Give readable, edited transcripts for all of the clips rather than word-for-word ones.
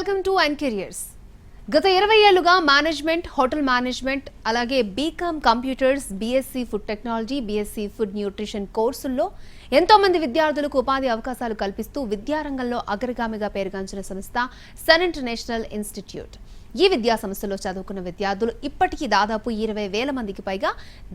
Welcome to and careers. గత 20 ఏళ్లుగా management, hotel management, అలాగే BCom computers, BSc food technology, BSc food nutrition కోర్సుల్లో ఎంతో మంది విద్యార్థులకు ఉపాధి అవకాశాలు కల్పిస్తూ విద్యారంగంలో అగ్రగామిగా పేరుగాంచిన సంస్థ సన్ ఇంటర్నేషనల్ ఇన్స్టిట్యూట్. ఈ విద్యా సంస్థలో చదువుకున్న విద్యార్థులు ఇప్పటికీ దాదాపు 20,000 మందికి పైగా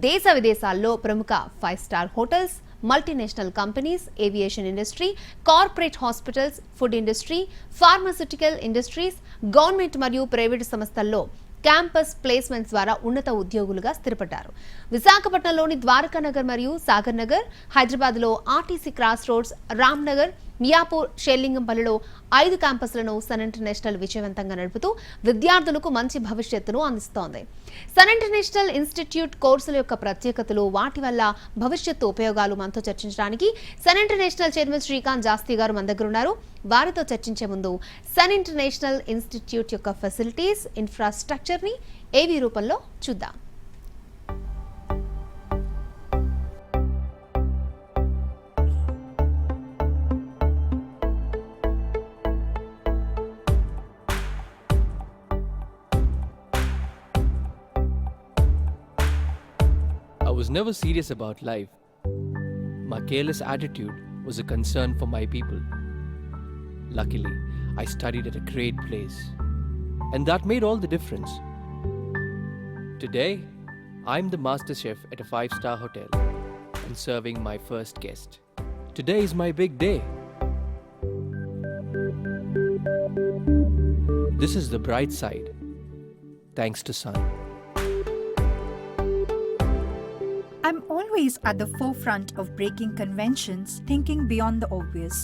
దేశ విదేశాల్లో ప్రముఖ five star hotels, multinational companies, aviation industry, corporate hospitals, food industry, pharmaceutical industries, government మరియు ప్రైవేటు సంస్థల్లో క్యాంపస్ ప్లేస్మెంట్స్ ద్వారా ఉన్నత ఉద్యోగులుగా స్థిరపడ్డారు. విశాఖపట్నంలోని ద్వారకానగర్ మరియు సాగర్ నగర్, హైదరాబాద్లో RTC cross roads, Ram Nagar, Miyapur, షెల్లింగంపల్లిలో 5 క్యాంపస్లను సన్ ఇంటర్నేషనల్ విజయవంతంగా నడుపుతూ విద్యార్థులకు మంచి భవిష్యత్తును అందిస్తోంది. సన్ ఇంటర్నేషనల్ ఇన్స్టిట్యూట్ కోర్సుల యొక్క ప్రత్యేకతలు, వాటి వల్ల భవిష్యత్తు ఉపయోగాలు మనతో చర్చించడానికి సన్ ఇంటర్నేషనల్ చైర్మన్ శ్రీకాంత్ జాస్తి గారు మన దగ్గర ఉన్నారు. వారితో చర్చించే ముందు సన్ ఇంటర్నేషనల్ ఇన్స్టిట్యూట్ యొక్క ఫెసిలిటీస్, ఇన్ఫ్రాస్ట్రక్చర్ ని ఏవి రూపంలో చూద్దాం. I was never serious about life. My careless attitude was a concern for my people. Luckily, I studied at a great place, and that made all the difference. Today, I'm the master chef at a 5-star hotel and serving my first guest. Today is my big day. This is the bright side, thanks to Sun. I'm always at the forefront of breaking conventions, thinking beyond the obvious.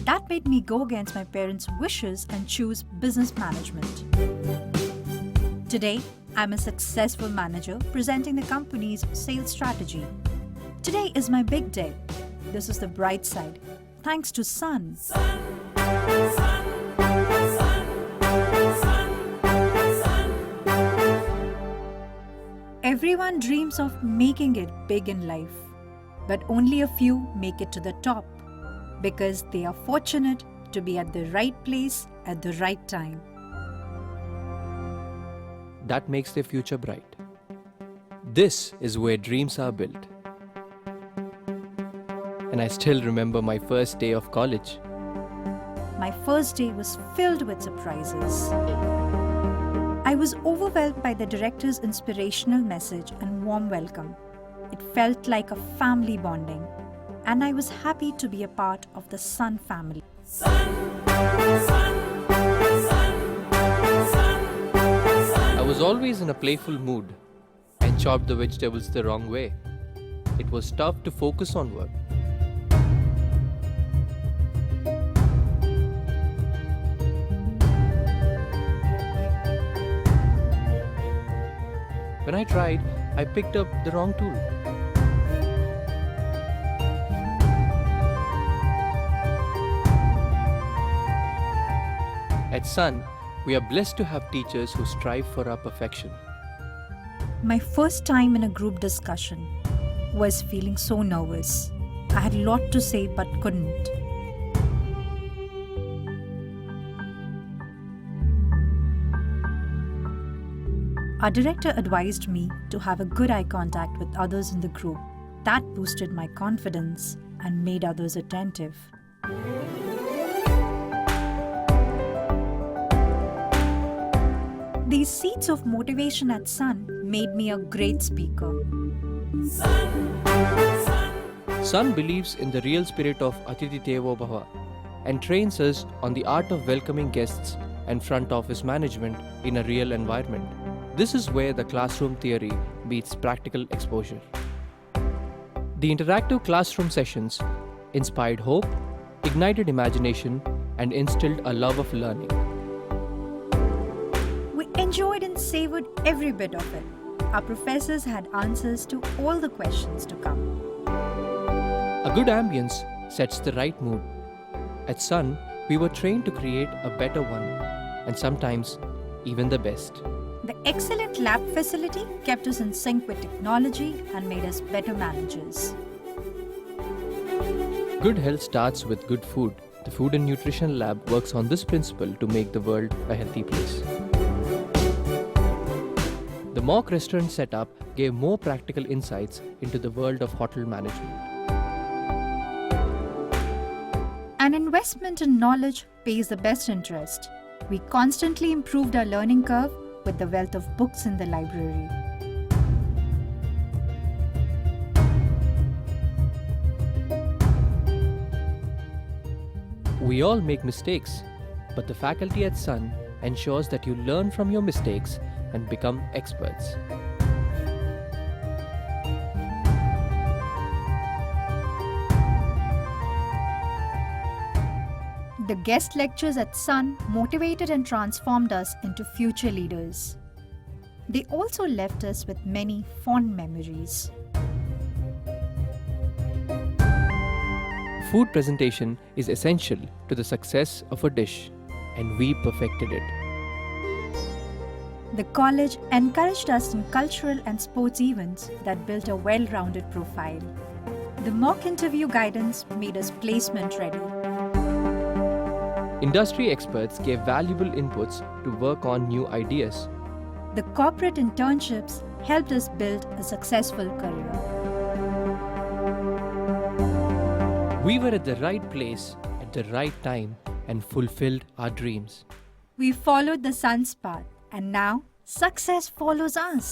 That made me go against my parents' wishes and choose business management. Today, I'm a successful manager presenting the company's sales strategy. Today is my big day. This is the bright side, thanks to Sun. Everyone dreams of making it big in life, but only a few make it to the top because they are fortunate to be at the right place at the right time. That makes their future bright. This is where dreams are built. And I still remember my first day of college. My first day was filled with surprises. I was overwhelmed by the director's inspirational message and warm welcome. It felt like a family bonding, and I was happy to be a part of the Sun family. I was always in a playful mood and chopped the vegetables the wrong way. It was tough to focus on work. When I tried, I picked up the wrong tool. At Sun, we are blessed to have teachers who strive for our perfection. My first time in a group discussion was feeling so nervous. I had a lot to say but couldn't. Our director advised me to have a good eye contact with others in the group. That boosted my confidence and made others attentive. These seeds of motivation at Sun made me a great speaker. Sun believes in the real spirit of Atithi Devo Bhava and trains us on the art of welcoming guests and front office management in a real environment. This is where the classroom theory meets practical exposure. The interactive classroom sessions inspired hope, ignited imagination, and instilled a love of learning. We enjoyed and savored every bit of it. Our professors had answers to all the questions to come. A good ambience sets the right mood. At Sun, we were trained to create a better one, and sometimes even the best. The excellent lab facility kept us in sync with technology and made us better managers. Good health starts with good food, The Food and Nutrition Lab works on this principle to make the world a healthy place. The mock restaurant setup gave more practical insights into the world of hotel management. An investment in knowledge pays the best interest. We constantly improved our learning curve with the wealth of books in the library. We all make mistakes, but the faculty at Sun ensures that you learn from your mistakes and become experts. The guest lectures at Sun motivated and transformed us into future leaders. They also left us with many fond memories. Food presentation is essential to the success of a dish, and we perfected it. The college encouraged us in cultural and sports events that built a well-rounded profile. The mock interview guidance made us placement ready. Industry experts gave valuable inputs to work on new ideas. The corporate internships helped us build a successful career. We were at the right place at the right time and fulfilled our dreams. We followed the sun's path, and now success follows us.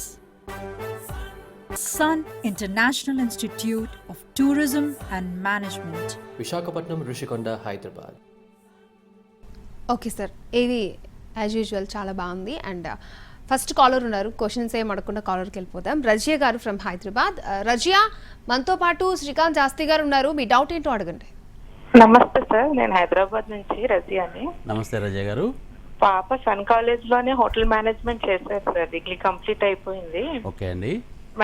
Sun International Institute of Tourism and Management. Visakhapatnam, Rishikonda, Hyderabad. Okay sir, ఇది as usual చాలా బాగుంది. And first caller ఉన్నారు, questions ఏం అడగకుండా కాలర్కి వెళ్ళిపోదాం. రజియా గారు from Hyderabad. Razia, మనతో పాటు శ్రీకాంత్ శాస్త్రి గారు ఉన్నారు. మీ డౌట్ ఏంటో అడగండి. నమస్తే సార్, నేను హైదరాబాద్ నుంచి రజియాని. నమస్తే రజయ్ గారు. పాప సన్ కాలేజ్ లోనే హోటల్ మేనేజ్మెంట్ చేశారు సార్, డిగ్రీ కంప్లీట్ అయిపోయింది. ఓకే అండి.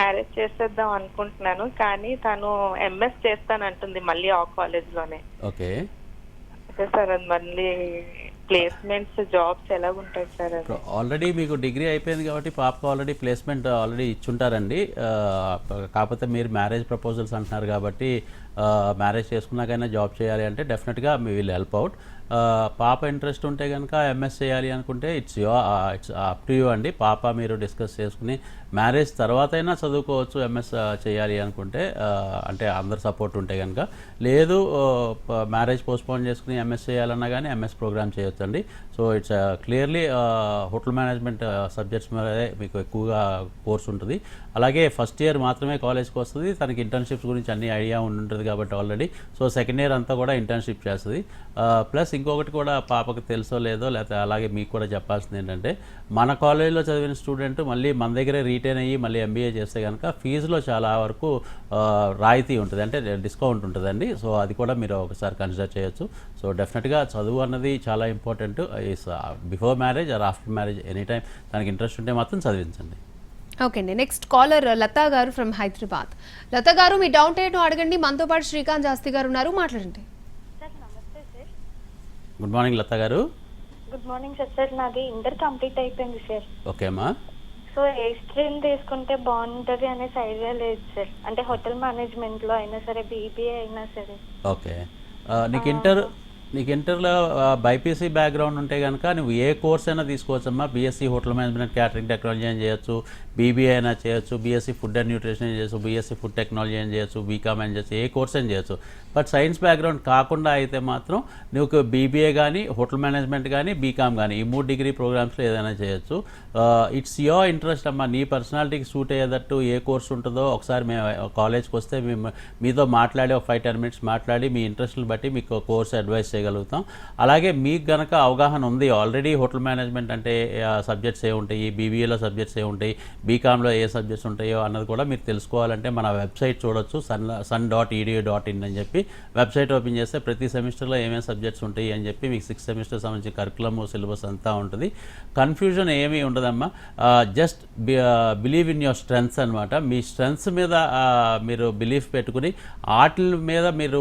మ్యారేజ్ చేసేద్దాం అనుకుంటున్నాను, కానీ తను ఎంఎస్ చేస్తానంటుంది మళ్ళీ ఆ కాలేజ్ లోనే. ఓకే సార్, అది మళ్ళీ ప్లేస్మెంట్స్ జాబ్స్ ఎలా ఉంటాయి సార్? ఆల్రెడీ మీకు డిగ్రీ అయిపోయింది కాబట్టి పాపకు ఆల్రెడీ ప్లేస్మెంట్ ఆల్రెడీ ఇచ్చుంటారండి. కాకపోతే మీరు మ్యారేజ్ ప్రపోజల్స్ అంటున్నారు కాబట్టి మ్యారేజ్ చేసుకున్నాకైనా జాబ్ చేయాలి అంటే డెఫినెట్గా మీ విల్ హెల్ప్ అవుట్. పాప ఇంట్రెస్ట్ ఉంటే కనుక ఎంఎస్ చేయాలి అనుకుంటే ఇట్స్ అప్ టు యూ అండి. పాప మీరు డిస్కస్ చేసుకుని మ్యారేజ్ తర్వాత అయినా చదువుకోవచ్చు ఎంఎస్ చేయాలి అనుకుంటే, అంటే అందరు సపోర్ట్ ఉంటే కనుక. లేదు మ్యారేజ్ పోస్ట్పోన్ చేసుకుని ఎంఎస్ చేయాలన్నా కానీ ఎంఎస్ ప్రోగ్రామ్ చేయొచ్చు అండి. So it's clearly hotel management subjects మీదే మీకు ఎక్కువగా కోర్స్ ఉంటుంది. అలాగే ఫస్ట్ ఇయర్ మాత్రమే కాలేజ్కి వస్తుంది, తనకి ఇంటర్న్షిప్స్ గురించి అన్ని ఐడియా ఉంటుంది కాబట్టి ఆల్రెడీ. సో సెకండ్ ఇయర్ అంతా కూడా ఇంటర్న్షిప్ చేస్తుంది. ప్లస్ ఇంకొకటి కూడా పాపకు తెలుసో లేదో, లేకపోతే అలాగే మీకు కూడా చెప్పాల్సింది ఏంటంటే, మన కాలేజీలో చదివిన స్టూడెంట్ మళ్ళీ మన దగ్గరే రీటైన్ అయ్యి మళ్ళీ ఎంబీఏ చేస్తే కనుక ఫీజులో చాలా వరకు రాయితీ ఉంటుంది, అంటే డిస్కౌంట్ ఉంటుందండి. సో అది కూడా మీరు ఒకసారి కన్సిడర్ చేయొచ్చు. సో డెఫినెట్గా చదువు అన్నది చాలా important. Before marriage or after marriage any time తనకి ఇంట్రెస్ట్ ఉంటే మాత్రం చదివించండి. ఓకే అండి, నెక్స్ట్ కాలర్ లతా గారు ఫ్రమ్ హైదరాబాద్. లతా గారు, మీ డౌట్ ఏంటో అడగండి. మనతో పాటు శ్రీకాంత్ శాస్త్రి గారు ఉన్నారు, మాట్లాడండి. గుడ్ మార్నింగ్ లతా గారు. Good morning sir. సార్ నాది ఇంటర్ కంప్లీట్ అయిపోయింది సార్. ఓకే అమ్మా. సో ఏ స్ట్రీమ్ తీసుకుంటే బాగుంటుంది అనేసి ఐడియా లేదు సార్. అంటే హోటల్ మేనేజ్మెంట్లో అయినా సరే, బీబీఏ అయినా సరే. ఓకే, నీకు ఇంటర్లో బైపీసీ బ్యాక్గ్రౌండ్ ఉంటే కనుక నువ్వు ఏ కోర్స్ అయినా తీసుకోవచ్చమ్మా. BSc hotel management catering technology అని చేయొచ్చు, బీబీఏ అయినా చేయొచ్చు, బీఎస్సీ ఫుడ్ అండ్ న్యూట్రిషన్ చేయొచ్చు, బీఎస్సీ ఫుడ్ టెక్నాలజీ అని చేయొచ్చు, బీకామ్ అని చేయొచ్చు, ఏ కోర్స్ అని చేయొచ్చు. బట్ సైన్స్ బ్యాక్గ్రౌండ్ కాకుండా అయితే మాత్రం నువ్వు బీబీఏ కానీ, హోటల్ మేనేజ్మెంట్ కానీ, బీకామ్ కానీ, ఈ 3 డిగ్రీ ప్రోగ్రామ్స్లో ఏదైనా చేయొచ్చు. ఇట్స్ యువర్ ఇంట్రెస్ట్ అమ్మా. నీ పర్సనాలిటీకి సూట్ అయ్యేటట్టు ఏ కోర్స్ ఉంటుందో ఒకసారి మేము కాలేజ్కి వస్తే మేము మీతో మాట్లాడి ఒక 5-10 మినిట్స్ మాట్లాడి మీ ఇంట్రెస్ట్ని బట్టి మీకు కోర్స్ అడ్వైస్ చేయగలుగుతాం. అలాగే మీకు గనక అవగాహన ఉంది ఆల్రెడీ హోటల్ మేనేజ్మెంట్ అంటే సబ్జెక్ట్స్ ఏ ఉంటాయి, బీబీఏలో సబ్జెక్ట్స్ ఏ ఉంటాయి, బీకామ్లో ఏ సబ్జెక్ట్స్ ఉంటాయో అన్నది కూడా మీరు తెలుసుకోవాలంటే మన వెబ్సైట్ చూడొచ్చు, sun.edu.in అని చెప్పి వెబ్సైట్ ఓపెన్ చేస్తే ప్రతి సెమిస్టర్లో ఏమేమి సబ్జెక్ట్స్ ఉంటాయి అని చెప్పి మీకు 6 సెమిస్టర్ సంబంధించి కరికులము సిలబస్ అంతా ఉంటుంది. కన్ఫ్యూజన్ ఏమీ ఉండదమ్మా. Just believe in your strengths అనమాట. మీ స్ట్రెంగ్స్ మీద మీరు బిలీఫ్ పెట్టుకుని వాటి మీద మీరు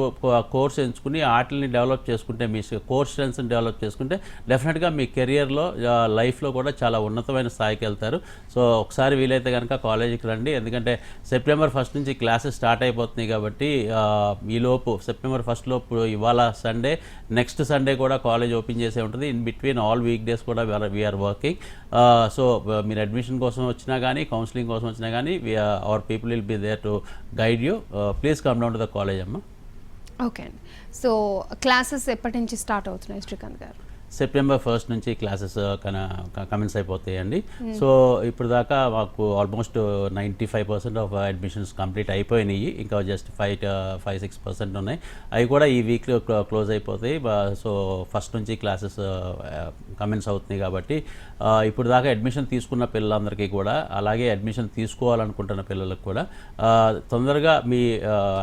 కోర్స్ ఎంచుకుని వాటిని డెవలప్ చేసుకుని చేసుకుంటే, మీ కోర్ స్ట్రెంగ్స్ని డెవలప్ చేసుకుంటే డెఫినెట్గా మీ కెరియర్లో లైఫ్లో కూడా చాలా ఉన్నతమైన స్థాయికి వెళ్తారు. సో ఒకసారి వీలైతే కనుక కాలేజీకి రండి, ఎందుకంటే సెప్టెంబర్ 1 నుంచి క్లాసెస్ స్టార్ట్ అయిపోతున్నాయి కాబట్టి ఈలోపు సెప్టెంబర్ 1 లోపు ఇవాళ సండే, నెక్స్ట్ సండే కూడా కాలేజ్ ఓపెన్ చేసే ఉంటుంది. In between all week days కూడా వీఆర్ వర్కింగ్. సో మీరు అడ్మిషన్ కోసం వచ్చినా కానీ, కౌన్సిలింగ్ కోసం వచ్చినా కానీ, our people will be there to guide you. Please come down to the college అమ్మ. ఓకే అండి. సో క్లాసెస్ ఎప్పటి నుంచి స్టార్ట్ అవుతున్నాయి శ్రీకాంత్ గారు? సెప్టెంబర్ 1 నుంచి క్లాసెస్ కమెన్స్ అయిపోతాయండి. సో ఇప్పుడు దాకా మాకు ఆల్మోస్ట్ 95% ఆఫ్ అడ్మిషన్స్ కంప్లీట్ అయిపోయినాయి. ఇంకా జస్ట్ 5-6% ఉన్నాయి. అవి కూడా ఈ వీక్లో క్లోజ్ అయిపోతాయి. సో ఫస్ట్ నుంచి క్లాసెస్ కమెన్స్ అవుతున్నాయి కాబట్టి ఇప్పుడు దాకా అడ్మిషన్ తీసుకున్న పిల్లలందరికీ కూడా, అలాగే అడ్మిషన్ తీసుకోవాలనుకుంటున్న పిల్లలకు కూడా తొందరగా మీ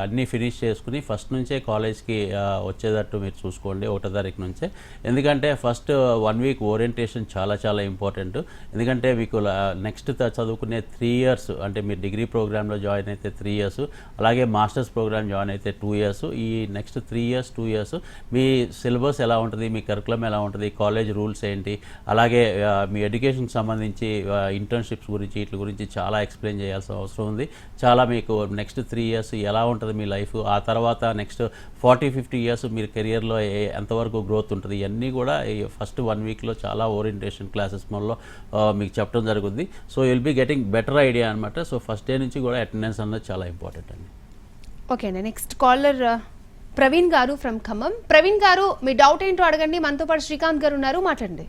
అన్నీ ఫినిష్ చేసుకుని ఫస్ట్ నుంచే కాలేజ్కి వచ్చేటట్టు మీరు చూసుకోండి 1వ తారీఖు నుంచే. ఎందుకంటే ఫస్ట్ 1 వీక్ ఓరియంటేషన్ చాలా చాలా ఇంపార్టెంట్. ఎందుకంటే మీకు నెక్స్ట్ చదువుకునే 3 years, అంటే మీరు డిగ్రీ ప్రోగ్రాంలో జాయిన్ అయితే 3 years, అలాగే మాస్టర్స్ ప్రోగ్రామ్ జాయిన్ అయితే 2 years. ఈ నెక్స్ట్ 3 years 2 years మీ సిలబస్ ఎలా ఉంటుంది, మీ కరికులం ఎలా ఉంటుంది, కాలేజ్ రూల్స్ ఏంటి, అలాగే మీ ఎడ్యుకేషన్కి సంబంధించి ఇంటర్న్షిప్స్ గురించి వీటి గురించి చాలా ఎక్స్ప్లెయిన్ చేయాల్సిన అవసరం ఉంది. చాలా మీకు నెక్స్ట్ 3 years ఎలా ఉంటుంది మీ లైఫ్, ఆ తర్వాత నెక్స్ట్ 40-50 years మీరు కెరియర్లో ఎంతవరకు గ్రోత్ ఉంటుంది, ఇవన్నీ కూడా ఫస్ట్ 1 వీక్లో చాలా ఓరియంటేషన్ క్లాసెస్ మనలో మీకు చెప్పడం జరుగుతుంది. So will be getting better idea అనమాట. సో ఫస్ట్ డే నుంచి కూడా అటెండెన్స్ అన్నది చాలా ఇంపార్టెంట్ అండి. ఓకే అండి. నెక్స్ట్ కాలర్ ప్రవీణ్ గారు ఫ్రమ్ ఖమ్మం. ప్రవీణ్ గారు, మీ డౌట్ ఏంటో అడగండి. మనతో పాటు శ్రీకాంత్ గారు ఉన్నారు, మాట్లాడండి.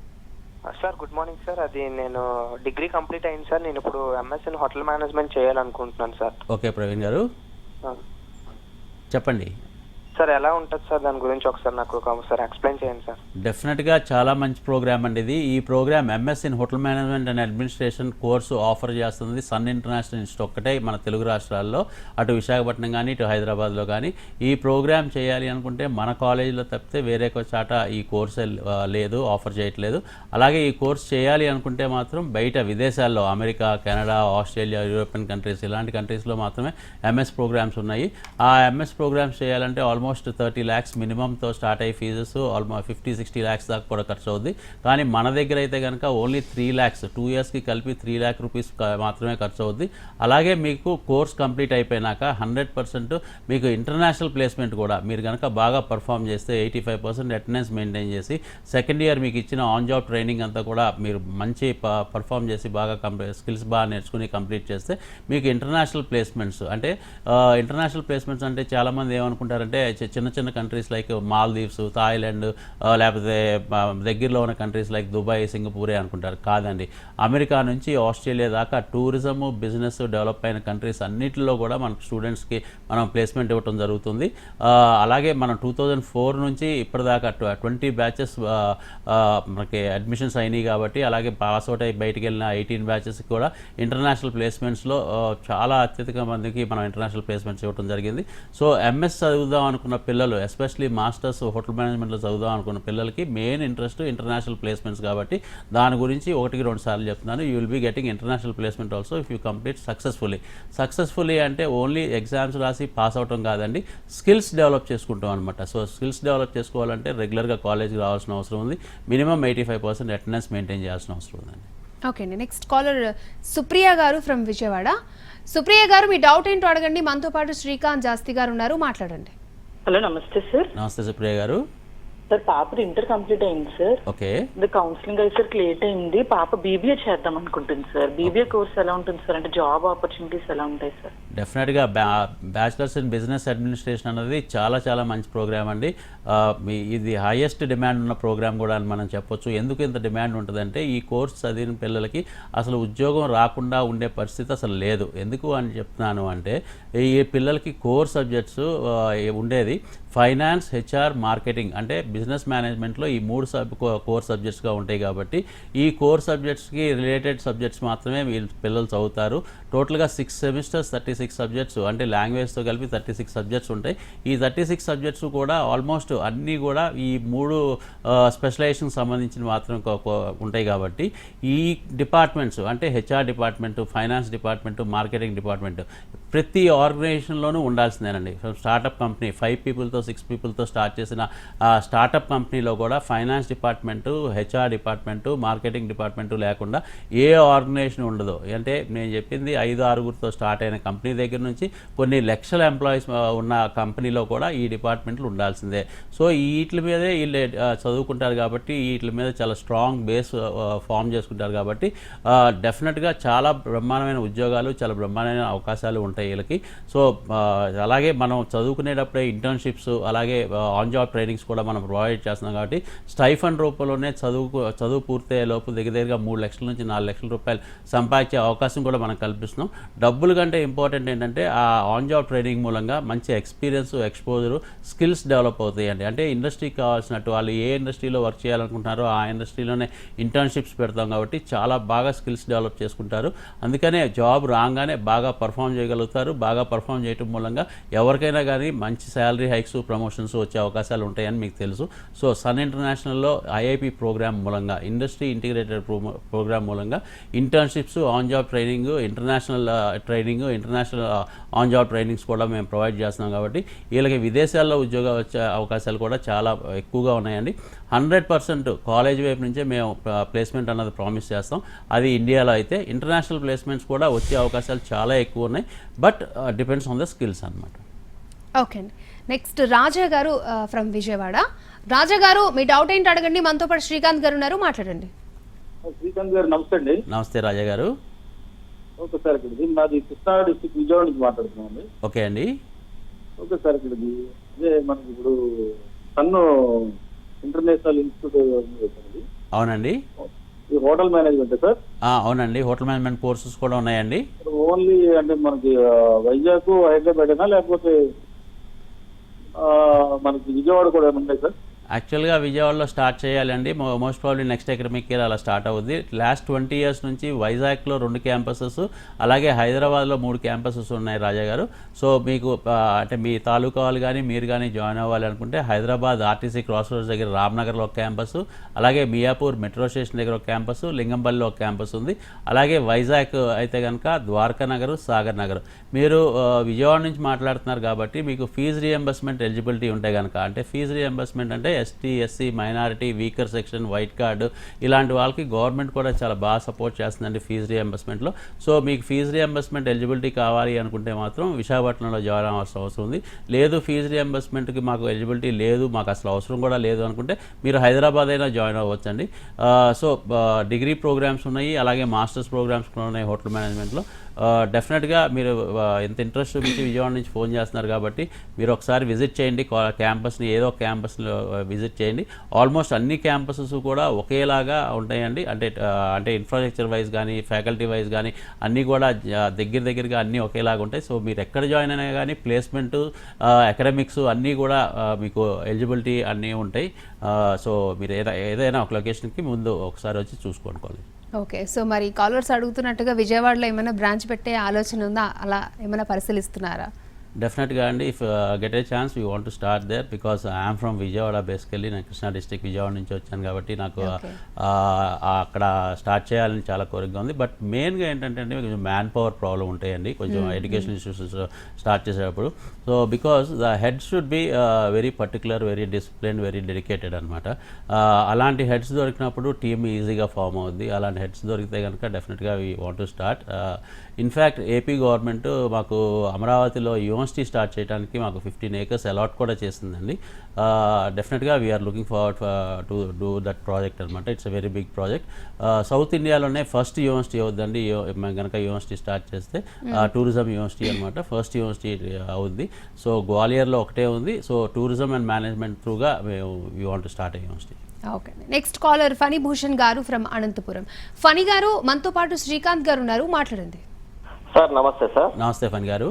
Sir good morning sir. అది నేను డిగ్రీ కంప్లీట్ అయింది సార్. నేను ఇప్పుడు ఎంఎస్ ఇన్ హోటల్ మేనేజ్మెంట్ చేయాలనుకుంటున్నాను సార్. ఓకే ప్రవీణ్ గారు చెప్పండి సార్. ఎలా ఉంటుంది సార్ దాని గురించి ఒకసారి నాకు ఒకసారి ఎక్స్ప్లెయిన్ చేయండి సార్. డెఫినెట్గా చాలా మంచి ప్రోగ్రామ్ అండి ఇది. ఈ program MS in hotel management and administration course offer చేస్తుంది సన్ ఇంటర్నేషనల్ ఇన్స్టిట్యూట్ ఒక్కటే మన తెలుగు రాష్ట్రాల్లో, అటు విశాఖపట్నం కానీ ఇటు హైదరాబాద్లో కానీ. ఈ ప్రోగ్రామ్ చేయాలి అనుకుంటే మన కాలేజీలో తప్పితే వేరే చాట ఈ కోర్సు లేదు, ఆఫర్ చేయట్లేదు. అలాగే ఈ కోర్స్ చేయాలి అనుకుంటే మాత్రం బయట విదేశాల్లో America, Canada, Australia, European countries ఇలాంటి కంట్రీస్లో మాత్రమే ఎంఎస్ ప్రోగ్రామ్స్ ఉన్నాయి. ఆ ఎంఎస్ ప్రోగ్రామ్స్ చేయాలంటే ఆల్మోస్ట్ 30 lakhs మినిమంతో స్టార్ట్ అయ్యే ఫీజెస్ ఆల్మోస్ట్ 50-60 lakhs దాకా కూడా ఖర్చు అవుద్ది. కానీ మన దగ్గర అయితే కనుక ఓన్లీ 3 lakhs 2 yearsకి కలిపి 3 lakh rupees మాత్రమే ఖర్చు అవుద్ది. అలాగే మీకు కోర్స్ కంప్లీట్ అయిపోయినాక 100% మీకు ఇంటర్నేషనల్ ప్లేస్మెంట్ కూడా, మీరు కనుక బాగా పర్ఫామ్ చేస్తే 85% అటెండెన్స్ మెయింటైన్ చేసి సెకండ్ ఇయర్ మీకు ఇచ్చిన ఆన్ జాబ్ ట్రైనింగ్ అంతా కూడా మీరు మంచి పర్ఫామ్ చేసి బాగా స్కిల్స్ బాగా నేర్చుకుని కంప్లీట్ చేస్తే మీకు ఇంటర్నేషనల్ ప్లేస్మెంట్స్ అంటే ఇంటర్నేషనల్ ప్లేస్మెంట్స్ అంటే చాలామంది ఏమనుకుంటారంటే చిన్న చిన్న కంట్రీస్ లైక్ మాల్దీవ్స్, థాయిలాండ్, లేకపోతే దగ్గరలో ఉన్న కంట్రీస్ లైక్ దుబాయ్, సింగపూరే అనుకుంటారు. కాదండి, అమెరికా నుంచి ఆస్ట్రేలియా దాకా టూరిజము, బిజినెస్ డెవలప్ అయిన కంట్రీస్ అన్నిటిలో కూడా మన స్టూడెంట్స్కి మనం ప్లేస్మెంట్ ఇవ్వడం జరుగుతుంది. అలాగే మనం 2004 నుంచి ఇప్పటిదాకా 20 batches మనకి అడ్మిషన్స్ అయినాయి కాబట్టి, అలాగే పాస్ అవుట్ అయ్యి బయటికి వెళ్ళిన 18 batches కూడా ఇంటర్నేషనల్ ప్లేస్మెంట్స్లో చాలా అత్యధిక మందికి మనం ఇంటర్నేషనల్ ప్లేస్మెంట్స్ ఇవ్వడం జరిగింది. సో ఎంఎస్ చదువుదాం అనుకున్న పిల్లలు, ఎస్పెషలీ మాస్టర్స్ హోటల్ మేనేజ్మెంట్లో చదువుదాం అనుకున్న పిల్లలకి మెయిన్ ఇంట్రెస్ట్ ఇంటర్నేషనల్ ప్లేస్మెంట్స్ కాబట్టి దాని గురించి 1-2 సార్లు చెప్తున్నాను. You will be getting international placement also if you complete successfully అంటే ఓన్లీ ఎగ్జామ్స్ రాసి పాస్ అవటం కాదండి, స్కిల్స్ డెవలప్ చేసుకుంటాం అనమాట. సో స్కిల్స్ డెవలప్ చేసుకోవాలంటే రెగ్యులర్గా కాలేజ్కి రావాల్సిన అవసరం ఉంది. మినిమం 85% అటెండెన్స్ మెయింటైన్ చేయాల్సిన అవసరం ఉందండి. ఓకే అండి. నెక్స్ట్ కాలర్ సుప్రియ గారు ఫ్రమ్ విజయవాడ. సుప్రియ గారు, మీ డౌట్ ఏంటో అడగండి. మనతో పాటు శ్రీకాంత్ జాస్తి గారు ఉన్నారు, మాట్లాడండి. హలో, నమస్తే సార్. నమస్తే సుప్రియ గారు. సార్ పాప ఇంటర్ కంప్లీట్ అయింది సార్. ఓకే. కౌన్సిలింగ్ అయితే లేట్ అయింది. పాప బీబీఏ చేద్దాం అనుకుంటుంది సార్. బీబీఏ కోర్స్ ఎలా ఉంటుంది సార్? అంటే జాబ్ ఆపర్చునిటీస్ ఎలా ఉంటాయి సార్? డెఫినెట్గా బ్యాచిలర్స్ ఇన్ బిజినెస్ అడ్మినిస్ట్రేషన్ అనేది చాలా చాలా మంచి ప్రోగ్రామ్ అండి. ఇది హైయెస్ట్ డిమాండ్ ఉన్న ప్రోగ్రామ్ కూడా అని మనం చెప్పొచ్చు. ఎందుకు ఇంత డిమాండ్ ఉంటుందంటే ఈ కోర్స్ చదివిన పిల్లలకి అసలు ఉద్యోగం రాకుండా ఉండే పరిస్థితి అసలు లేదు. ఎందుకు అని చెప్తున్నాను అంటే ఈ పిల్లలకి కోర్ సబ్జెక్ట్స్ ఉండేది ఫైనాన్స్, హెచ్ఆర్, మార్కెటింగ్ అంటే బిజినెస్ మేనేజ్మెంట్లో ఈ 3 కోర్ సబ్జెక్ట్స్గా ఉంటాయి కాబట్టి ఈ కోర్ సబ్జెక్ట్స్కి రిలేటెడ్ సబ్జెక్ట్స్ మాత్రమే వీళ్ళు పిల్లలు చదువుతారు. టోటల్గా 6 semesters 36 సబ్జెక్ట్స్ అంటే లాంగ్వేజ్తో కలిపి 36 సబ్జెక్ట్స్ ఉంటాయి. ఈ 36 సబ్జెక్ట్స్ కూడా ఆల్మోస్ట్ అన్నీ కూడా ఈ 3 స్పెషలైజేషన్కి సంబంధించిన మాత్రం ఉంటాయి కాబట్టి ఈ డిపార్ట్మెంట్స్ అంటే HR department, finance department, marketing department ప్రతి ఆర్గనైజేషన్లోనూ ఉండాల్సిందేనండి. స్టార్టప్ కంపెనీ 5 peopleతో 6 peopleతో స్టార్ట్ చేసిన స్టార్టప్ కంపెనీలో కూడా finance department, HR department, marketing department లేకుండా ఏ ఆర్గనైజేషన్ ఉండదు. అంటే నేను చెప్పింది 5-6 స్టార్ట్ అయిన కంపెనీ దగ్గర నుంచి కొన్ని లక్షల ఎంప్లాయీస్ ఉన్న కంపెనీలో కూడా ఈ డిపార్ట్మెంట్లు ఉండాల్సిందే. సో వీటి మీదే వీళ్ళు చదువుకుంటారు కాబట్టి వీటి మీద చాలా స్ట్రాంగ్ బేస్ ఫామ్ చేసుకుంటారు కాబట్టి డెఫినెట్గా చాలా బ్రహ్మాండమైన ఉద్యోగాలు, చాలా బ్రహ్మాండమైన అవకాశాలు ఉంటాయి వీళ్ళకి. సో అలాగే మనం చదువుకునేటప్పుడే ఇంటర్న్షిప్స్, అలాగే ఆన్ జాబ్ ట్రైనింగ్స్ కూడా మనం ప్రొవైడ్ చేస్తున్నాం కాబట్టి స్టైఫండ్ రూపంలోనే చదువు పూర్తయ్యే లోపు దగ్గరగా 3 లక్షల నుంచి 4 లక్షల రూపాయలు సంపాదించే అవకాశం కూడా మనం కల్పిస్తున్నాం. డబ్బుల కంటే ఇంపార్టెంట్ ఏంటంటే ఆ ఆన్ జాబ్ ట్రైనింగ్ మూలంగా మంచి ఎక్స్పీరియన్స్, ఎక్స్పోజరు, స్కిల్స్ డెవలప్ అవుతాయండి. అంటే ఇండస్ట్రీకి కావాల్సినట్టు వాళ్ళు ఏ ఇండస్ట్రీలో వర్క్ చేయాలనుకుంటున్నారో ఆ ఇండస్ట్రీలోనే ఇంటర్న్షిప్స్ పెడతాం కాబట్టి చాలా బాగా స్కిల్స్ డెవలప్ చేసుకుంటారు. అందుకనే జాబ్ రాగానే బాగా పర్ఫామ్ చేయగలుగుతారు. బాగా పర్ఫామ్ చేయడం మూలంగా ఎవరికైనా కానీ మంచి శాలరీ హైక్స్, ప్రమోషన్స్ వచ్చే అవకాశాలు ఉంటాయని మీకు తెలుసు. సో సన్ ఇంటర్నేషనల్లో ఐఐపి ప్రోగ్రామ్ మూలంగా, ఇండస్ట్రీ ఇంటిగ్రేటెడ్ ప్రోగ్రామ్ మూలంగా internships, on job training, international training, international on job trainings కూడా మేము ప్రొవైడ్ చేస్తున్నాం కాబట్టి వీళ్ళకి విదేశాల్లో ఉద్యోగాలు వచ్చే అవకాశాలు కూడా చాలా ఎక్కువగా ఉన్నాయండి. 100% కాలేజ్ వైపు నుంచే మేము ప్లేస్మెంట్ అన్నది ప్రామిస్ చేస్తాం. అది ఇండియాలో అయితే ఇంటర్నేషనల్ ప్లేస్మెంట్స్ కూడా వచ్చే అవకాశాలు చాలా ఎక్కువ ఉన్నాయి. But depends on the skills అన్నమాట. ఓకే అండి. నెక్స్ట్ రాజా గారు ఫ్రమ్ విజయవాడ. రాజా గారు మీ డౌట్ ఏంటి అడగండి. మనతో పాటు శ్రీకాంత్ గారు ఉన్నారు, మాట్లాడండి. శ్రీకాంత్ గారు నమస్తే అండి. నమస్తే రాజా గారు. ఓకే సార్, ఇక్కడిది మాది కృష్ణా డిస్ట్రిక్ట్ విజయవాడ నుంచి మాట్లాడుతున్నాం అండి. ఓకే అండి. ఓకే సార్, ఇక్కడిది అదే మనకి ఇప్పుడు సన్ను ఇంటర్నేషనల్ ఇన్స్టిట్యూట్ ఉంది. అవునండి. ఈ హోటల్ మేనేజ్మెంట్ సార్? అవునండి, హోటల్ మేనేజ్మెంట్ కోర్సెస్ కూడా ఉన్నాయండి. ఓన్లీ అంటే మనకి వైజాగ్, హైదరాబాదేనా లేకపోతే మనకి విజయవాడ కూడా ఉన్నాయి సార్? యాక్చువల్గా విజయవాడలో స్టార్ట్ చేయాలండి. Most probably next academic year అలా స్టార్ట్ అవుద్ది. లాస్ట్ 20 years నుంచి వైజాగ్లో 2 క్యాంపసెస్, అలాగే హైదరాబాద్లో 3 క్యాంపసెస్ ఉన్నాయి రాజా గారు. సో మీకు అంటే మీ తాలూకా వాళ్ళు కానీ మీరు కానీ జాయిన్ అవ్వాలి అనుకుంటే హైదరాబాద్ ఆర్టీసీ క్రాస్ రోడ్స్ దగ్గర రామ్నగర్లో ఒక క్యాంపస్, అలాగే మియాపూర్ మెట్రో స్టేషన్ దగ్గర ఒక క్యాంపస్, లింగంపల్లిలో ఒక క్యాంపస్ ఉంది. అలాగే వైజాగ్ అయితే కనుక ద్వారకా నగర్, సాగర్ నగర్. మీరు విజయవాడ నుంచి మాట్లాడుతున్నారు కాబట్టి మీకు ఫీజు రియంబర్స్మెంట్ ఎలిజిబిలిటీ ఉంటే కనుక, అంటే ఫీజు రియంబర్స్మెంట్ అంటే ST, SC, minority, weaker section, white card ఇలాంటి వాళ్ళకి గవర్నమెంట్ కూడా చాలా బాగా సపోర్ట్ చేస్తుందండి ఫీజు రియంబర్స్మెంట్లో. సో మీకు ఫీజు రియంబర్స్మెంట్ ఎలిజిబిలిటీ కావాలి అనుకుంటే మాత్రం విశాఖపట్నంలో జాయిన్ అవ్వాల్సిన అవసరం ఉంది. లేదు ఫీజు రియంబర్స్మెంట్కి మాకు ఎలిజిబిలిటీ లేదు, మాకు అసలు అవసరం కూడా లేదు అనుకుంటే మీరు హైదరాబాద్ అయినా జాయిన్ అవ్వచ్చండి. సో డిగ్రీ ప్రోగ్రామ్స్ ఉన్నాయి, అలాగే మాస్టర్స్ ప్రోగ్రామ్స్ కూడా ఉన్నాయి హోటల్ మేనేజ్మెంట్లో. డెఫినెట్గా మీరు ఎంత ఇంట్రెస్ట్ చూపించి విజయవాడ నుంచి ఫోన్ చేస్తున్నారు కాబట్టి మీరు ఒకసారి విజిట్ చేయండి క్యాంపస్ని, ఏదో ఒక క్యాంపస్లో విజిట్ చేయండి. ఆల్మోస్ట్ అన్ని క్యాంపసెస్ కూడా ఒకేలాగా ఉంటాయండి. అంటే ఇన్ఫ్రాస్ట్రక్చర్ వైజ్ కానీ, ఫ్యాకల్టీ వైజ్ కానీ అన్నీ కూడా దగ్గరగా అన్నీ ఒకేలాగా ఉంటాయి. సో మీరు ఎక్కడ జాయిన్ అయినా కానీ ప్లేస్మెంటు, అకాడమిక్స్ అన్నీ కూడా మీకు ఎలిజిబిలిటీ అన్నీ ఉంటాయి. సో మీరు ఏదైనా ఒక లొకేషన్కి ముందు ఒకసారి వచ్చి చూసుకోవాలి. ఓకే, సో మరి కాలర్స్ అడుగుతున్నట్టుగా విజయవాడలో ఏమైనా బ్రాంచ్ పెట్టే ఆలోచన ఉందా? అలా ఏమైనా పరిశీలిస్తున్నారా? డెఫినెట్గా అండి, if get a chance we want to start there because I'm from Vijayawada. Basically నేను కృష్ణా డిస్ట్రిక్ట్ విజయవాడ నుంచి వచ్చాను కాబట్టి నాకు అక్కడ స్టార్ట్ చేయాలని చాలా కోరికగా ఉంది. బట్ మెయిన్గా ఏంటంటే కొంచెం మ్యాన్ పవర్ ప్రాబ్లం ఉంటాయండి కొంచెం ఎడ్యుకేషన్ ఇన్స్టిట్యూషన్స్ స్టార్ట్ చేసేటప్పుడు. So because the head should be very particular, very discipline, very dedicated అనమాట. అలాంటి హెడ్స్ దొరికినప్పుడు టీమ్ ఈజీగా ఫామ్ అవుద్ది. అలాంటి హెడ్స్ దొరికితే కనుక డెఫినెట్గా we want to start. In fact AP government మాకు అమరావతిలో యూనివర్సిటీ స్టార్ట్ చేయడానికి మాకు 15 acres అలాట్ కూడా చేసిందండి. డెఫినెట్గా we're looking forward to do that project అనమాట. It's a very big project. South ఇండియాలోనే ఫస్ట్ యూనివర్సిటీ అవుద్దండి. మేము కనుక యూనివర్సిటీ స్టార్ట్ చేస్తే టూరిజం యూనివర్సిటీ అనమాట, ఫస్ట్ యూనివర్సిటీ అవుద్ది. సో గ్వాలియర్లో ఒకటే ఉంది. సో టూరిజం అండ్ మేనేజ్మెంట్ త్రూగా we want to start a university. Okay, next caller Phani Bhushan గారు ఫ్రమ్ అనంతపురం. ఫణి గారు మనతో పాటు శ్రీకాంత్ గారు ఉన్నారు, మాట్లాడండి. సార్ నమస్తే సార్. నమస్తే ఫణి గారు.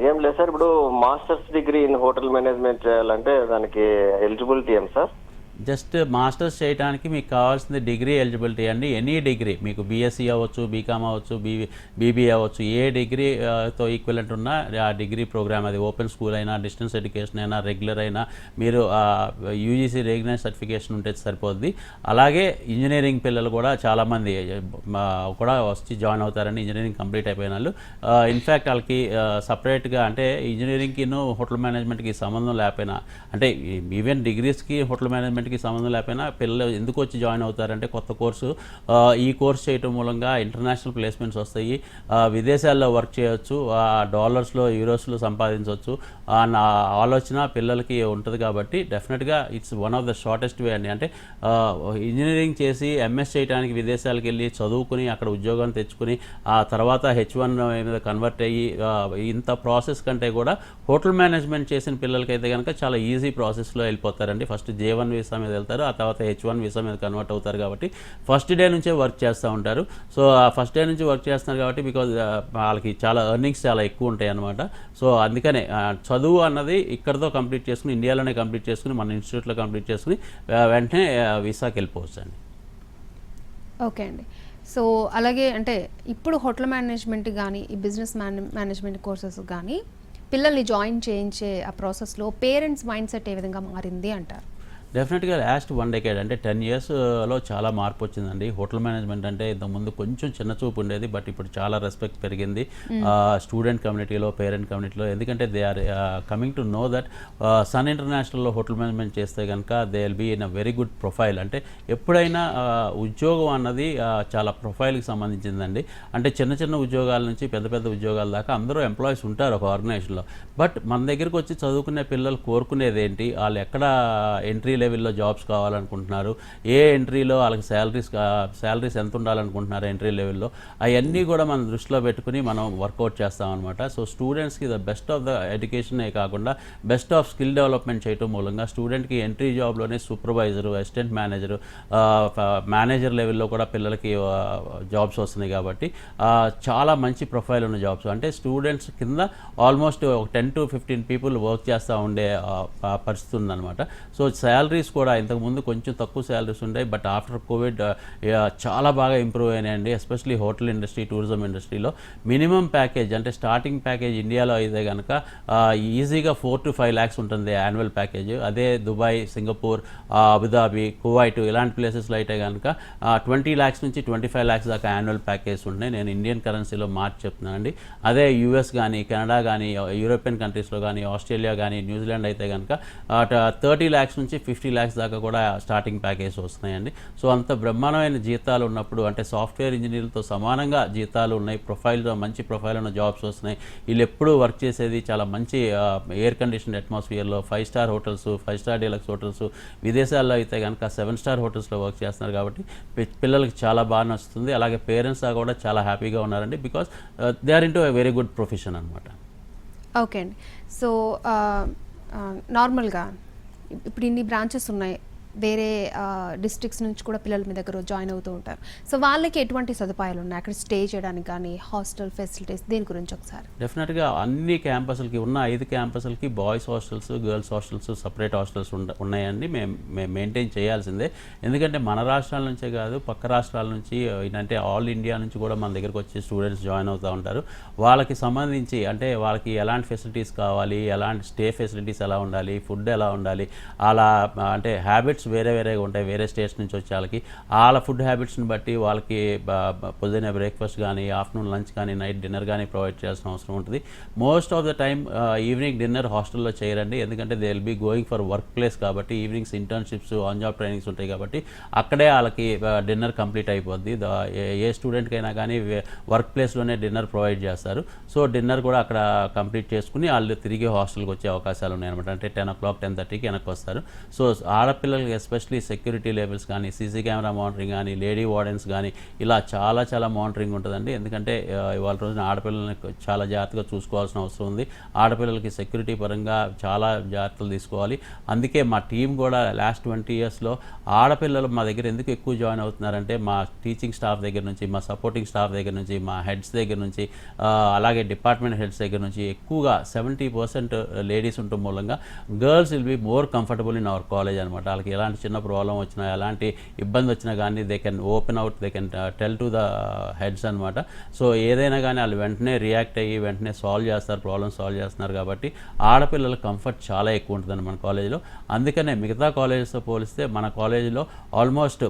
ఏం లేదు సార్, ఇప్పుడు masters degree in hotel management చేయాలంటే దానికి ఎలిజిబిలిటీ ఏం సార్? జస్ట్ మాస్టర్స్ చేయడానికి మీకు కావాల్సింది డిగ్రీ ఎలిజిబిలిటీ అండి. ఎనీ డిగ్రీ మీకు బీఎస్సీ అవ్వచ్చు, బీకామ్ అవ్వచ్చు, బీబీఏ అవ్వచ్చు, ఏ డిగ్రీతో ఈక్వలెంట్ ఉన్నా ఆ డిగ్రీ ప్రోగ్రామ్, అది ఓపెన్ స్కూల్ అయినా, డిస్టెన్స్ ఎడ్యుకేషన్ అయినా, రెగ్యులర్ అయినా, మీరు యూజీసీ రికగ్నైజ్ సర్టిఫికేషన్ ఉంటే సరిపోద్ది. అలాగే ఇంజనీరింగ్ పిల్లలు కూడా చాలామంది కూడా వచ్చి జాయిన్ అవుతారండి, ఇంజనీరింగ్ కంప్లీట్ అయిపోయిన వాళ్ళు. ఇన్ఫ్యాక్ట్ వాళ్ళకి సపరేట్గా అంటే ఇంజనీరింగ్కి హోటల్ మేనేజ్మెంట్కి సంబంధం లేకపోయినా, అంటే ఈవెన్ డిగ్రీస్కి హోటల్ మేనేజ్మెంట్కి సంబంధం లేకపోయినా పిల్లలు ఎందుకు వచ్చి జాయిన్ అవుతారంటే కొత్త కోర్సు, ఈ కోర్స్ చేయటం మూలంగా ఇంటర్నేషనల్ ప్లేస్మెంట్స్ వస్తాయి, విదేశాల్లో వర్క్ చేయొచ్చు, డాలర్స్లో యూరోస్లో సంపాదించవచ్చు అన్న ఆలోచన పిల్లలకి ఉంటుంది. కాబట్టి డెఫినెట్గా it's one of the shortest way అండి. అంటే ఇంజనీరింగ్ చేసి ఎంఎస్ చేయడానికి విదేశాలకు వెళ్ళి చదువుకుని అక్కడ ఉద్యోగం తెచ్చుకుని ఆ తర్వాత H1 మీద కన్వర్ట్ అయ్యి ఇంత ప్రాసెస్ కంటే కూడా హోటల్ మేనేజ్మెంట్ చేసిన పిల్లలకైతే కనుక చాలా ఈజీ ప్రాసెస్లో వెళ్ళిపోతారండి. ఫస్ట్ J1 వీసా మీద వెళ్తారు, ఆ తర్వాత H1 వీసా మీద కన్వర్ట్ అవుతారు. కాబట్టి ఫస్ట్ డే నుంచే వర్క్ చేస్తూ ఉంటారు. సో ఆ ఫస్ట్ డే నుంచి వర్క్ చేస్తున్నారు కాబట్టి బికాజ్ వాళ్ళకి చాలా ఎర్నింగ్స్ చాలా ఎక్కువ ఉంటాయి అన్నమాట. సో అందుకనే చదువు అన్నది ఇక్కడతో కంప్లీట్ చేసుకుని, ఇండియాలోనే కంప్లీట్ చేసుకుని, మన ఇన్స్టిట్యూట్లో కంప్లీట్ చేసుకుని వెంటనే వీసాకి వెళ్ళిపోవచ్చు అండి. ఓకే అండి. సో అలాగే అంటే ఇప్పుడు హోటల్ మేనేజ్మెంట్ కానీ, ఈ బిజినెస్ మేనేజ్మెంట్ కోర్సెస్ కానీ పిల్లల్ని జాయిన్ చేయించే ఆ ప్రాసెస్లో పేరెంట్స్ మైండ్ సెట్ ఏ విధంగా మారింది అంటారు? డెఫినెట్గా లాస్ట్ 1 decade అంటే 10 yearsలో చాలా మార్పు వచ్చిందండి. హోటల్ మేనేజ్మెంట్ అంటే ఇంతకుముందు కొంచెం చిన్న చూపు ఉండేది, బట్ ఇప్పుడు చాలా రెస్పెక్ట్ పెరిగింది స్టూడెంట్ కమ్యూనిటీలో, పేరెంట్ కమ్యూనిటీలో. ఎందుకంటే they are coming to know that Sun ఇంటర్నేషనల్లో హోటల్ మేనేజ్మెంట్ చేస్తే కనుక they will be in a very good profile. అంటే ఎప్పుడైనా ఉద్యోగం అన్నది చాలా ప్రొఫైల్కి సంబంధించిందండి. అంటే చిన్న చిన్న ఉద్యోగాల నుంచి పెద్ద పెద్ద ఉద్యోగాల దాకా అందరూ ఎంప్లాయీస్ ఉంటారు ఒక ఆర్గనైజేషన్లో. బట్ మన దగ్గరికి వచ్చి చదువుకునే పిల్లలు కోరుకునేది ఏంటి, వాళ్ళు ఎక్కడ ఎంట్రీ లెవెల్లో జాబ్స్ కావాలనుకుంటున్నారు, ఏ ఎంట్రీలో వాళ్ళకి శాలరీస్ ఎంత ఉండాలనుకుంటున్నారు ఎంట్రీ లెవెల్లో, అవన్నీ కూడా మనం దృష్టిలో పెట్టుకుని మనం వర్కౌట్ చేస్తామన్నమాట. సో స్టూడెంట్స్కి ద బెస్ట్ ఆఫ్ ద ఎడ్యుకేషనే కాకుండా బెస్ట్ ఆఫ్ స్కిల్ డెవలప్మెంట్ చేయడం మూలంగా స్టూడెంట్కి ఎంట్రీ జాబ్లోనే సూపర్వైజరు, అసిస్టెంట్ మేనేజరు, మేనేజర్ లెవెల్లో కూడా పిల్లలకి జాబ్స్ వస్తున్నాయి. కాబట్టి చాలా మంచి ప్రొఫైల్ ఉన్న జాబ్స్. అంటే స్టూడెంట్స్ కింద ఆల్మోస్ట్ 10 to 15 people వర్క్ చేస్తూ ఉండే పరిస్థితి ఉందన్నమాట. సో శాలరీస్ కూడా ఇంతకుముందు కొంచెం తక్కువ శాలరీస్ ఉంటాయి, బట్ ఆఫ్టర్ కోవిడ్ చాలా బాగా ఇంప్రూవ్ అయినాయండి. ఎస్పెషలీ హోటల్ ఇండస్ట్రీ, టూరిజం ఇండస్ట్రీలో మినిమం ప్యాకేజ్ అంటే స్టార్టింగ్ ప్యాకేజ్ ఇండియాలో అయితే కనుక ఈజీగా 4 to 5 lakhs ఉంటుంది యాన్యువల్ ప్యాకేజ్. అదే దుబాయ్, సింగపూర్, అబుదాబి, కువైట్ ఇలాంటి ప్లేసెస్లో అయితే కనుక 20 lakhs నుంచి 25 lakhs దాకా యాన్యువల్ ప్యాకేజ్ ఉంటాయి. నేను ఇండియన్ కరెన్సీలో మార్చి చెప్తున్నానండి. అదే యూఎస్ కానీ, కెనడా కానీ, యూరోపియన్ కంట్రీస్లో కానీ, ఆస్ట్రేలియా కానీ, న్యూజిలాండ్ అయితే కనుక 30 lakhs నుంచి 50 lakhs దాకా కూడా స్టార్టింగ్ ప్యాకేజ్ వస్తున్నాయండి. సో అంత బ్రహ్మాండమైన జీతాలు ఉన్నప్పుడు, అంటే సాఫ్ట్వేర్ ఇంజనీర్లతో సమానంగా జీతాలు ఉన్నాయి, మంచి ప్రొఫైల్ ఉన్న జాబ్స్ వస్తున్నాయి. వీళ్ళు ఎప్పుడూ వర్క్ చేసేది చాలా మంచి ఎయిర్ కండిషన్ అట్మాస్ఫియర్లో 5 star hotels, 5 star deluxe hotels, విదేశాల్లో అయితే కనుక 7 star హోటల్స్లో వర్క్ చేస్తున్నారు. కాబట్టి పిల్లలకి చాలా బాగా నచ్చుతుంది. అలాగే పేరెంట్స్ కూడా చాలా హ్యాపీగా ఉన్నారండి, because they are into a very good profession అనమాట. ఓకే అండి. సో నార్మల్గా ఇప్పుడు ఇన్ని బ్రాంచెస్ ఉన్నాయి, వేరే డిస్ట్రిక్ట్స్ నుంచి కూడా పిల్లలు మీ దగ్గర జాయిన్ అవుతూ ఉంటారు. సో వాళ్ళకి ఎటువంటి సదుపాయాలు ఉన్నాయి అక్కడ స్టే చేయడానికి కానీ, హాస్టల్ ఫెసిలిటీస్, దీని గురించి ఒకసారి? డెఫినెట్గా అన్ని క్యాంపస్లకి ఉన్న 5 క్యాంపస్లకి boys hostels, girls hostels, separate hostels ఉన్నాయండి. మేము మెయింటైన్ చేయాల్సిందే. ఎందుకంటే మన రాష్ట్రాల నుంచే కాదు, పక్క రాష్ట్రాల నుంచి, అంటే ఆల్ ఇండియా నుంచి కూడా మన దగ్గరకు వచ్చి స్టూడెంట్స్ జాయిన్ అవుతూ ఉంటారు. వాళ్ళకి సంబంధించి అంటే వాళ్ళకి ఎలాంటి ఫెసిలిటీస్ కావాలి, ఎలాంటి స్టే ఫెసిలిటీస్ ఎలా ఉండాలి, ఫుడ్ ఎలా ఉండాలి, అలా అంటే హ్యాబిట్స్ వేరేగా ఉంటాయి. వేరే స్టేట్స్ నుంచి వచ్చే వాళ్ళ ఫుడ్ హ్యాబిట్స్ని బట్టి వాళ్ళకి పొద్దున్న బ్రేక్ఫాస్ట్ కానీ, ఆఫ్టర్నూన్ లంచ్ కానీ, నైట్ డిన్నర్ కానీ ప్రొవైడ్ చేయాల్సిన అవసరం ఉంటుంది. Most of the time evening dinner హాస్టల్లో చేయరండి, ఎందుకంటే they will be going for work place. కాబట్టి evenings internships, on job trainings ఉంటాయి. కాబట్టి అక్కడే వాళ్ళకి డిన్నర్ కంప్లీట్ అయిపోద్ది. ఏ స్టూడెంట్కైనా కానీ వర్క్ ప్లేస్లోనే డిన్నర్ ప్రొవైడ్ చేస్తారు. సో డిన్నర్ కూడా అక్కడ కంప్లీట్ చేసుకుని వాళ్ళు తిరిగి హాస్టల్కి వచ్చే అవకాశాలు ఉన్నాయన్నమాట. అంటే 10 o'clock 10:30కి వెనక్కి వస్తారు. సో ఆడపిల్లలకి ఎస్పెషలీ సెక్యూరిటీ లెవెల్స్ కానీ, సీసీ కెమెరా మానిటరింగ్ కానీ, లేడీ వార్డెన్స్ కానీ, ఇలా చాలా మానిటరింగ్ ఉంటుందండి. ఎందుకంటే ఇవాళ రోజున ఆడపిల్లల్ని చాలా జాగ్రత్తగా చూసుకోవాల్సిన అవసరం ఉంది. ఆడపిల్లలకి సెక్యూరిటీ పరంగా చాలా జాగ్రత్తలు తీసుకోవాలి. అందుకే మా టీం కూడా లాస్ట్ 20 yearsలో ఆడపిల్లలు మా దగ్గర ఎందుకు ఎక్కువ జాయిన్ అవుతున్నారంటే, మా టీచింగ్ స్టాఫ్ దగ్గర నుంచి, మా సపోర్టింగ్ స్టాఫ్ దగ్గర నుంచి, మా హెడ్స్ దగ్గర నుంచి, అలాగే డిపార్ట్మెంట్ హెడ్స్ దగ్గర నుంచి ఎక్కువగా 70% లేడీస్ ఉండటం మూలంగా girls will be more comfortable in our college అనమాట. వాళ్ళకి ఎలాంటి చిన్న ప్రాబ్లం వచ్చినా ఎలాంటి ఇబ్బంది వచ్చినా కానీ they can open out, they can tell to the heads అనమాట. సో ఏదైనా కానీ వాళ్ళు వెంటనే రియాక్ట్ అయ్యి వెంటనే సాల్వ్ చేస్తారు, ప్రాబ్లమ్ సాల్వ్ చేస్తున్నారు. కాబట్టి ఆడపిల్లల కంఫర్ట్ చాలా ఎక్కువ ఉంటుందండి మన కాలేజీలో. అందుకనే మిగతా కాలేజెస్తో పోలిస్తే మన కాలేజీలో almost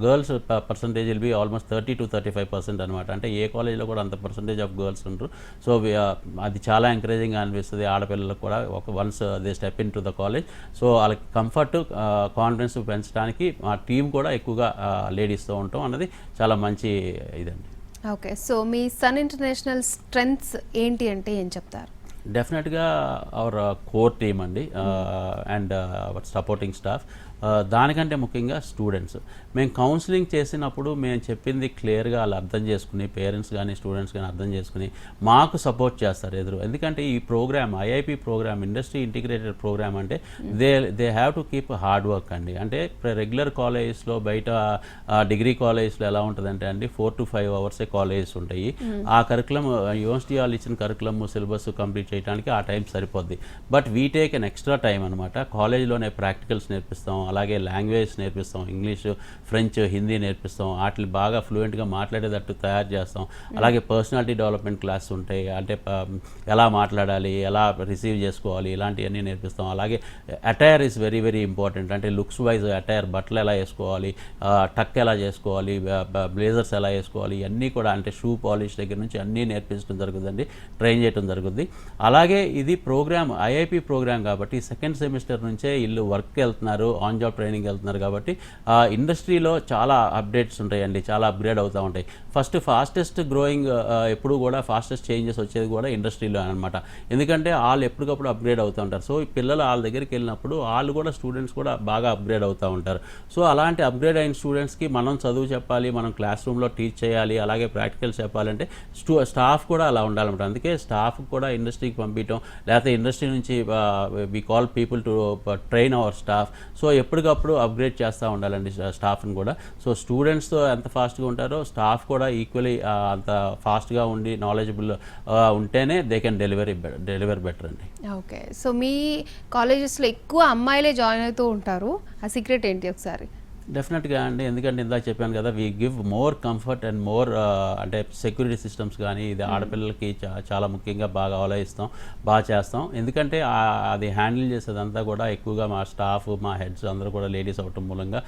girls percentage will be almost 30 to 35% అనమాట. అంటే ఏ కాలేజీలో కూడా అంత పర్సంటేజ్ ఆఫ్ గర్ల్స్ ఉంటారు. సో అది చాలా ఎంకరేజింగ్గా అనిపిస్తుంది ఆడపిల్లలకు కూడా. Once they step in to the college, so వాళ్ళకి కంఫర్ట్, కాన్ఫిడెన్స్ పెంచడానికి మా టీం కూడా ఎక్కువగా లేడీస్తో ఉంటాం అన్నది చాలా మంచి ఇదండి. ఓకే, సో మీ సన్ ఇంటర్నేషనల్ స్ట్రెంగ్త్స్ ఏంటి అంటే ఏం చెప్తారు? డెఫినెట్గా అవర్ కోర్ టీమ్ అండి, అండ్ అవర్ సపోర్టింగ్ స్టాఫ్. దానికంటే ముఖ్యంగా స్టూడెంట్స్. మేము కౌన్సిలింగ్ చేసినప్పుడు మేము చెప్పింది క్లియర్గా వాళ్ళు అర్థం చేసుకుని, పేరెంట్స్ కానీ స్టూడెంట్స్ కానీ అర్థం చేసుకుని మాకు సపోర్ట్ చేస్తారు ఎదురు. ఎందుకంటే ఈ programme IIP programme, industry integrated programme అంటే they have to keep hard work అండి. అంటే రెగ్యులర్ కాలేజెస్లో, బయట డిగ్రీ కాలేజెస్లో ఎలా ఉంటుందంటే అండి 4 to 5 hours కాలేజెస్ ఉంటాయి. ఆ కరికులం, యూనివర్సిటీ వాళ్ళు ఇచ్చిన కరికులం సిలబస్ కంప్లీట్ చేయడానికి ఆ టైం సరిపోద్ది. But we take an extra time అనమాట. కాలేజ్లోనే ప్రాక్టికల్స్ నేర్పిస్తాం, అలాగే లాంగ్వేజ్ నేర్పిస్తాం, ఇంగ్లీష్, ఫ్రెంచ్, హిందీ నేర్పిస్తాం. వాటిని బాగా ఫ్లూయెంట్గా మాట్లాడేటట్టు తయారు చేస్తాం. అలాగే పర్సనాలిటీ డెవలప్మెంట్ క్లాస్ ఉంటాయి, అంటే ఎలా మాట్లాడాలి, ఎలా రిసీవ్ చేసుకోవాలి, ఇలాంటివన్నీ నేర్పిస్తాం. అలాగే attire is very very important. అంటే లుక్స్ వైజ్ అటైర్, బట్టలు ఎలా వేసుకోవాలి, టక్ ఎలా చేసుకోవాలి, బ్లేజర్స్ ఎలా వేసుకోవాలి, ఇవన్నీ కూడా, అంటే షూ పాలిష్ దగ్గర నుంచి అన్నీ నేర్పించడం జరుగుతుందండి, ట్రైన్ చేయడం జరుగుతుంది. అలాగే ఇది ప్రోగ్రామ్ ఐఐపి ప్రోగ్రామ్ కాబట్టి సెకండ్ సెమిస్టర్ నుంచే వీళ్ళు వర్క్కి వెళ్తున్నారు, ఆన్ జాబ్ ట్రైనింగ్ వెళ్తున్నారు. కాబట్టి ఇండస్ట్రీలో చాలా అప్డేట్స్ ఉంటాయండి, చాలా అప్గ్రేడ్ అవుతూ ఉంటాయి. ఫాస్టెస్ట్ గ్రోయింగ్, ఎప్పుడు కూడా ఫాస్టెస్ట్ చేంజెస్ వచ్చేది కూడా ఇండస్ట్రీలో అనమాట. ఎందుకంటే వాళ్ళు ఎప్పటికప్పుడు అప్గ్రేడ్ అవుతూ ఉంటారు. సో ఈ పిల్లలు వాళ్ళ దగ్గరికి వెళ్ళినప్పుడు వాళ్ళు కూడా, స్టూడెంట్స్ కూడా బాగా అప్గ్రేడ్ అవుతూ ఉంటారు. సో అలాంటి అప్గ్రేడ్ అయిన స్టూడెంట్స్కి మనం చదువు చెప్పాలి, మనం క్లాస్ రూమ్లో టీచ్ చేయాలి, అలాగే ప్రాక్టికల్స్ చెప్పాలంటే స్టాఫ్ కూడా అలా ఉండాలన్నమాట. అందుకే స్టాఫ్ కూడా ఇండస్ట్రీకి పంపించడం, లేకపోతే ఇండస్ట్రీ నుంచి we call people to train our staff. So ఎప్పటికప్పుడు అప్గ్రేడ్ చేస్తూ ఉండాలండి స్టాఫ్ని కూడా. సో స్టూడెంట్స్తో ఎంత ఫాస్ట్గా ఉంటారో స్టాఫ్ కూడా ఈక్వలీ అంత ఫాస్ట్గా ఉండి నాలెడ్జబుల్ ఉంటేనే దే కెన్ డెలివర్ బెటర్ అండి. ఓకే, సో మీ కాలేజెస్లో ఎక్కువ అమ్మాయిలే జాయిన్ అవుతూ ఉంటారు, ఆ సీక్రెట్ ఏంటి ఒకసారి? డెఫినెట్గా అండి, ఎందుకంటే ఇందాక చెప్పాను కదా, we give more comfort and more, అంటే సెక్యూరిటీ సిస్టమ్స్ కానీ ఇది ఆడపిల్లలకి చాలా ముఖ్యంగా బాగా ఆలోచిస్తాం, బాగా చేస్తాం. ఎందుకంటే అది హ్యాండిల్ చేసేదంతా కూడా ఎక్కువగా మా స్టాఫ్, మా హెడ్స్ అందరూ కూడా లేడీస్ అవటం మూలంగా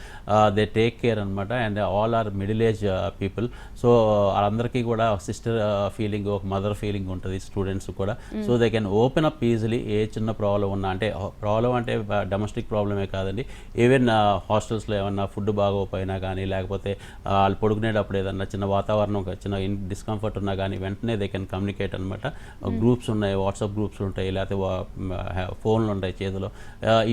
దే టేక్ కేర్ అనమాట. And all are middle age people. So వాళ్ళందరికీ కూడా సిస్టర్ ఫీలింగ్, ఒక మదర్ ఫీలింగ్ ఉంటుంది స్టూడెంట్స్ కూడా. So they can open up easily. ఏ చిన్న ప్రాబ్లం ఉన్నా, అంటే ప్రాబ్లం అంటే డొమెస్టిక్ ప్రాబ్లమే కాదండి, ఈవెన్ హాస్టల్స్లో ఏమన్నా ఫుడ్ బాగోపోయినా కానీ, లేకపోతే వాళ్ళు పడుకునేటప్పుడు ఏదన్నా చిన్న వాతావరణం, చిన్న డిస్కంఫర్ట్ ఉన్నా కానీ వెంటనే దే కెన్ కమ్యూనికేట్ అనమాట. గ్రూప్స్ ఉన్నాయి, వాట్సాప్ గ్రూప్స్ ఉంటాయి, లేకపోతే ఫోన్లు ఉంటాయి చేతిలో.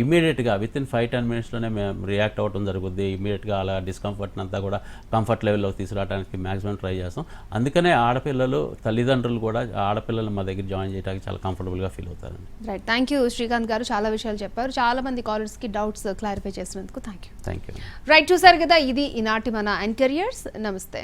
ఇమీడియట్గా వితిన్ 5-10 minutesలోనే మేము రియాక్ట్ అవ్వడం జరుగుద్ది. ఇమీడియట్గా అలా డిస్కంఫర్ట్ని అంతా కూడా కంఫర్ట్ లెవెల్లోకి తీసుకురావడానికి మ్యాక్సిమం ట్రై చేస్తాం. అందుకనే ఆడపిల్లలు, తల్లిదండ్రులు కూడా ఆడపిల్లలు మా దగ్గర జాయిన్ చేయడానికి చాలా కంఫర్టబుల్గా ఫీల్ అవుతారండి. రైట్, థ్యాంక్ యూ శ్రీకాంత్ గారు, చాలా విషయాలు చెప్పారు. చాలా మంది కాలర్స్కి డౌట్స్ క్లారిఫై చేసినందుకు thank you. Thank you. Right, చూసారు కదా, ఇది ఈనాటి మన అండ్ కెరియర్స్. నమస్తే.